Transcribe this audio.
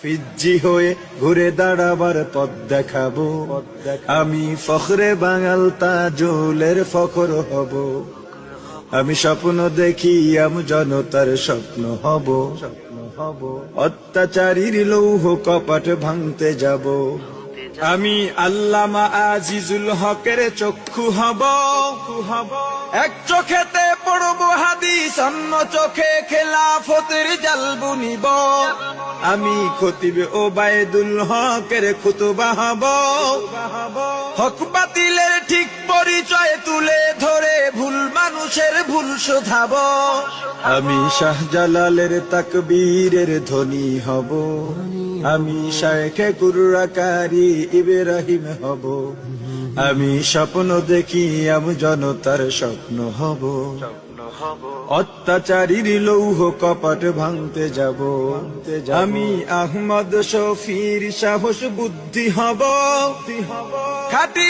ফিজ্জি হয়ে ঘুরে দাঁড়াবার পথ দেখাবো, আমি ফখরে বাঙাল তাজুলের ফখর হব। আমি স্বপ্ন দেখি আম জনতার স্বপ্ন হব, অত্যাচারীর লৌহ কপাট ভাঙতে যাব। আমি আল্লামা আজিজুল হকের চক্ষু হব, এক চোখেতে পড়ব হাদিস, অন্য চোখে খেলাফতের জাল বুনিব। আমি খতিব ওবায়দুল হকের খুতবা হব, হক বাতিলের ঠিক পরিচয় তুলে ধরে ভুল মানুষের ভুল শোধাব। আমি শাহজালালের তাকবীরের ধ্বনি হব, আমি শায়েখে কুররাকারী ইব্রাহিম হব। আমি স্বপ্ন দেখি আম জনতার স্বপ্ন হব, অত্যাচারীর লৌহ কপাট ভাঙতে যাব। আমি আহমদ শফির সাহস বুদ্ধি হব, খাঁটি